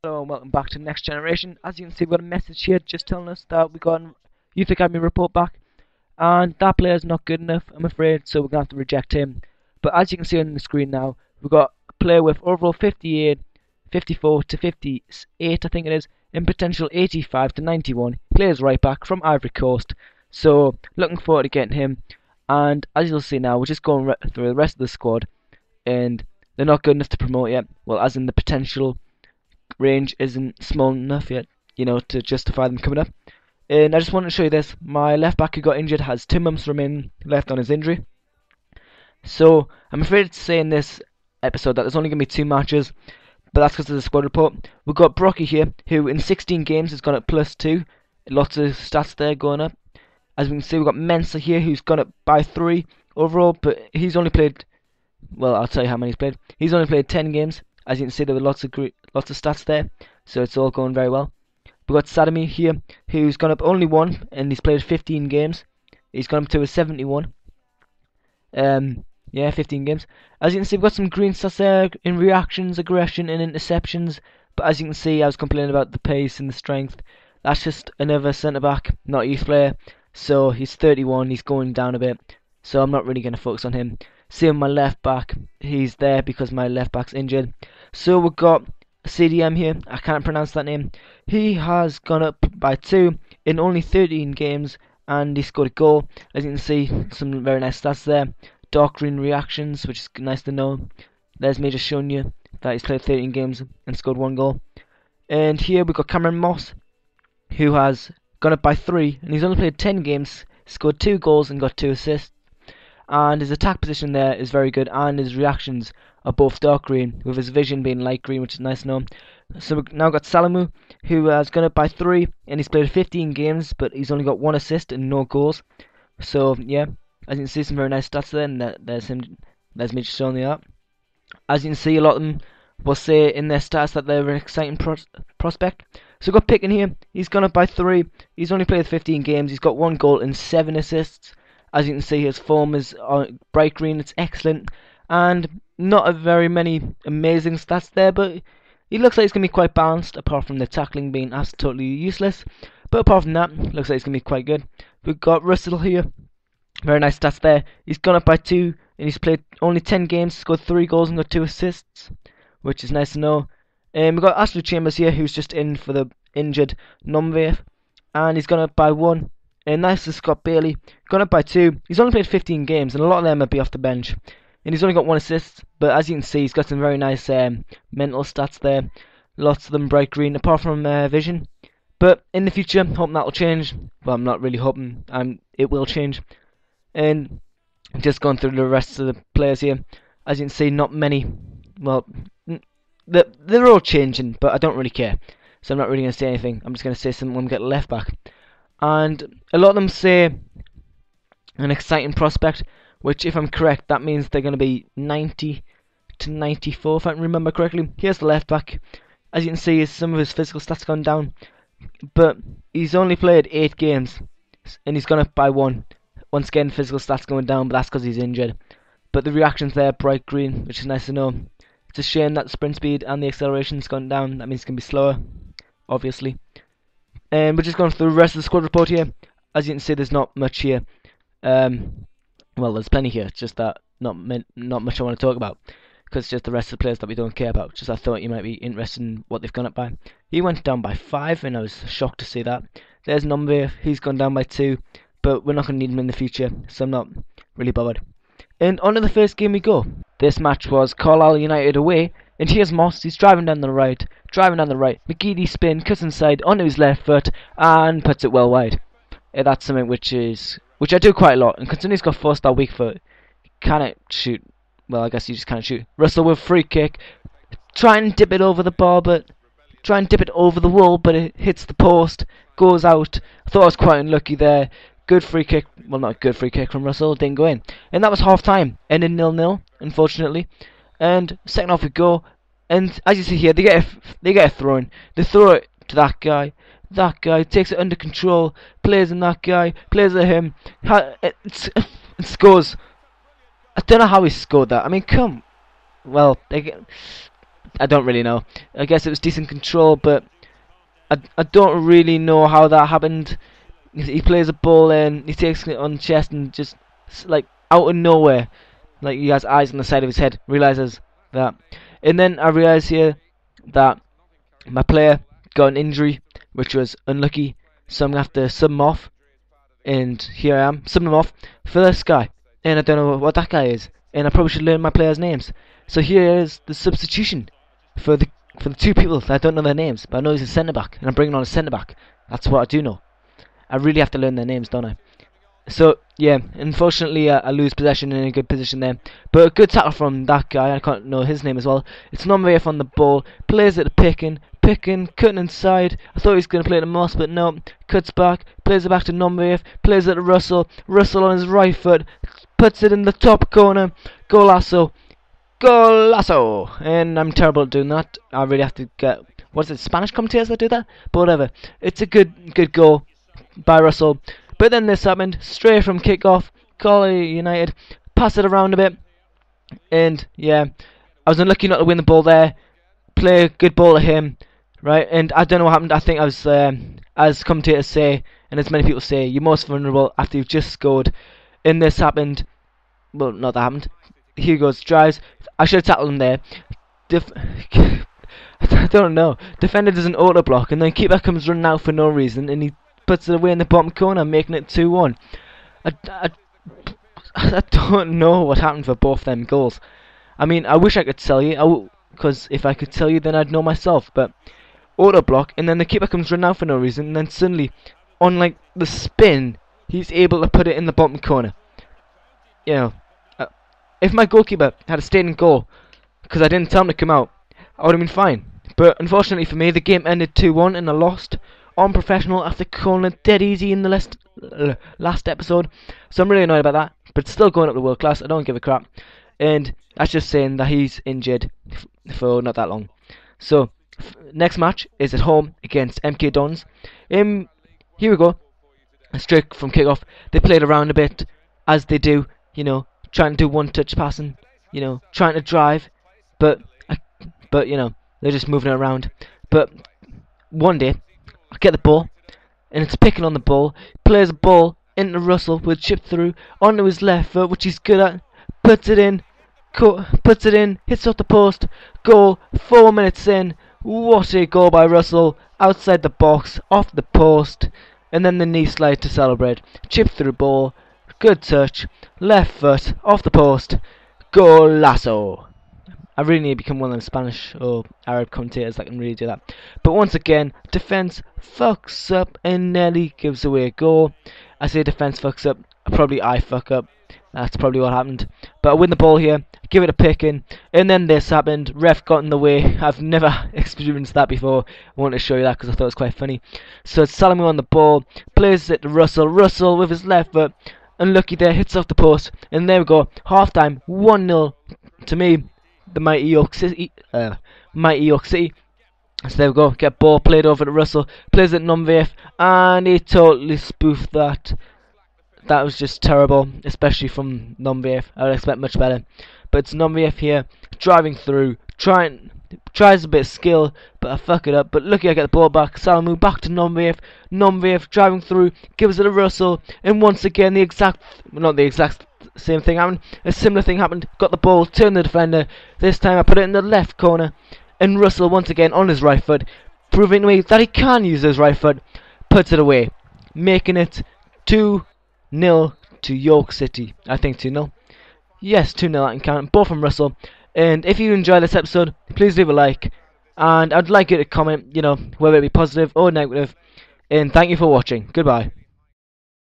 Hello and welcome back to Next Generation. As you can see, we've got a message here just telling us that we got a Youth Academy report back, and that player's not good enough, I'm afraid, so we're going to have to reject him. But as you can see on the screen now, we've got a player with overall 58, 54 to 58, I think it is, and potential 85 to 91. Plays right back from Ivory Coast, so looking forward to getting him. And as you'll see now, we're just going through the rest of the squad, and they're not good enough to promote yet. Well, as in the potential range isn't small enough yet, to justify them coming up. And I just wanted to show you this. My left back who got injured has 2 months remaining left on his injury. So I'm afraid to say in this episode that there's only going to be 2 matches, but that's because of the squad report. We've got Brocky here, who in 16 games has gone up +2. Lots of stats there going up. As we can see, we've got Mensah here, who's gone up by 3 overall, but he's only played, well, I'll tell you how many he's played. He's only played 10 games. As you can see, there were lots of stats there, so it's all going very well. We've got Sadami here, who's gone up only 1, and he's played 15 games. He's gone up to a 71. Yeah, 15 games. As you can see, we've got some green stats there in reactions, aggression, and interceptions. But as you can see, I was complaining about the pace and the strength. That's just another centre-back, not a youth player. So he's 31, he's going down a bit. So I'm not really going to focus on him. Same with my left back, he's there because my left back's injured. So we've got CDM here, I can't pronounce that name. He has gone up by 2 in only 13 games, and he scored a goal. As you can see, some very nice stats there. Dark green reactions, which is nice to know. There's me just showing you that he's played 13 games and scored 1 goal. And here we've got Cameron Moss, who has gone up by 3, and he's only played 10 games, scored 2 goals and got 2 assists. And his attack position there is very good, and his reactions are both dark green, with his vision being light green, which is nice to know. So we've now got Salamu, who has gone up by 3, and he's played 15 games, but he's only got 1 assist and no goals. So yeah, as you can see, some very nice stats there, and there's him. There's me just showing you that. As you can see, a lot of them will say in their stats that they're an exciting prospect. So we've got Picken here. He's gone up by 3. He's only played 15 games. He's got 1 goal and 7 assists. As you can see, his form is bright green. It's excellent, and not a very many amazing stats there, but he looks like he's going to be quite balanced, apart from the tackling being absolutely useless. But apart from that, looks like he's going to be quite good. We've got Russell here. Very nice stats there. He's gone up by 2, and he's played only 10 games, scored 3 goals and got 2 assists, which is nice to know. And we've got Ashley Chambers here, who's just in for the injured Nomvev, and he's gone up by 1. And nice to Scott Bailey, gone up by 2. He's only played 15 games, and a lot of them will be off the bench. And he's only got 1 assist, but as you can see, he's got some very nice mental stats there. Lots of them bright green, apart from vision. But in the future, I'm hoping that will change. Well, I'm not really hoping, it will change. And just going through the rest of the players here, as you can see, not many. Well, they're all changing, but I don't really care. So I'm not really going to say anything. I'm just going to say something when we get left back. And a lot of them say an exciting prospect, which, if I'm correct, that means they're going to be 90 to 94, if I remember correctly. Here's the left back. As you can see, some of his physical stats gone down, but he's only played 8 games, and he's gone up by 1. Once again, physical stats going down, but that's because he's injured. But the reactions there, bright green, which is nice to know. It's a shame that the sprint speed and the acceleration's gone down. That means it's going to be slower, obviously. And we're just going through the rest of the squad report here. As you can see, there's not much here. Well, there's plenty here. It's just that not much I want to talk about, because it's just the rest of the players that we don't care about. Just I thought you might be interested in what they've gone up by. He went down by 5, and I was shocked to see that. There's Nombe. He's gone down by 2, but we're not going to need him in the future, so I'm not really bothered. And on to the first game we go. This match was Carlisle United away. And here's Moss, he's driving down the right. McGeady spin, cuts inside onto his left foot, and puts it well wide. That's something which I do quite a lot. And considering he's got 4-star weak foot, he cannot shoot. Well, I guess he just can't shoot. Russell with free kick. Try and dip it over the bar, but try and dip it over the wall, but it hits the post, goes out. I thought I was quite unlucky there. Good free kick. Well, not a good free kick from Russell. Didn't go in. And that was half time. Ended 0-0, unfortunately. And second half we go, and as you see here, they get a throw in. They throw it to that guy. That guy takes it under control, plays in that guy, plays at him, it scores. I don't know how he scored that. I mean, well, I don't really know. I guess it was decent control, but I don't really know how that happened. He plays a ball in, he takes it on chest and just like out of nowhere, like he has eyes on the side of his head, realizes that. And then I realize here that my player got an injury, which was unlucky, so I'm gonna have to sub him off. And here I am, subbing him off for this guy, and I don't know what that guy is, and I probably should learn my players' names. So here is the substitution for the two people that I don't know their names, but I know he's a centre back, and I'm bringing on a centre back. That's what I do know. I really have to learn their names, don't I? So yeah, unfortunately I lose possession in a good position there, but a good tackle from that guy. I can't know his name as well. It's non-VF on the ball, plays it to picking, cutting inside. I thought he was going to play it to Moss, but no, cuts back, plays it back to non-VF, plays it to Russell. Russell on his right foot, puts it in the top corner. Golasso, golasso! And I'm terrible at doing that. I really have to get, what is it, Spanish commentators that do that? But whatever. It's a good goal by Russell. But then this happened, straight from kickoff, Collie United, pass it around a bit, and yeah, I was unlucky not to win the ball there, play a good ball to him, right, and I don't know what happened. I think I was, as commentators say, and as many people say, you're most vulnerable after you've just scored, and this happened, well, not that happened, here goes, drives, I should have tackled him there, I don't know, defender does an auto block, and then keeper comes running out for no reason, and he puts it away in the bottom corner, making it 2-1. I don't know what happened for both them goals. I mean, I wish I could tell you, because if I could tell you, then I'd know myself. But auto block, and then the keeper comes running out for no reason, and then suddenly, on like the spin, he's able to put it in the bottom corner. You know, if my goalkeeper had stayed in goal, because I didn't tell him to come out, I would have been fine. But unfortunately for me, the game ended 2-1, and I lost. Unprofessional after calling it dead easy in the last episode, so I'm really annoyed about that, but still going up to world class. I don't give a crap, and that's just saying that he's injured for not that long. So next match is at home against MK Dons. Here we go, straight from kickoff. They played around a bit, as they do, you know, trying to do one-touch passing, you know, trying to drive, but you know, they're just moving it around. But one day I get the ball, and it's picking on the ball. Plays a ball into Russell with chip through onto his left foot, which he's good at. Puts it in, hits off the post. Goal. 4 minutes in. What a goal by Russell! Outside the box, off the post, and then the knee slide to celebrate. Chip through ball. Good touch. Left foot off the post. Golasso! I really need to become one of them Spanish or Arab commentators that can really do that. But once again, defence fucks up and nearly gives away a goal. I say defence fucks up, probably I fuck up. That's probably what happened. But I win the ball here, give it a picking, and then this happened. Ref got in the way. I've never experienced that before. I wanted to show you that because I thought it was quite funny. So it's Salomon on the ball, plays it to Russell. Russell with his left foot, unlucky there, hits off the post, and there we go. Half time, 1-0 to me. The mighty York City. So there we go. Get ball played over to Russell. Plays it non-VF, and he totally spoofed that. That was just terrible, especially from non-VF. I would expect much better. But it's non-VF here, driving through, tries a bit of skill, but I fuck it up. But lucky I get the ball back. Salamu back to non-VF. Non-VF driving through, gives it to Russell, and once again not the exact same thing happened. A similar thing happened. Got the ball, turned the defender. This time I put it in the left corner, and Russell once again on his right foot, proving to me that he can use his right foot. Puts it away, making it 2-0 to York City. I think 2-0. Yes, 2-0. I can count. Both from Russell. And if you enjoyed this episode, please leave a like, and I'd like you to comment, you know, whether it be positive or negative. And thank you for watching. Goodbye.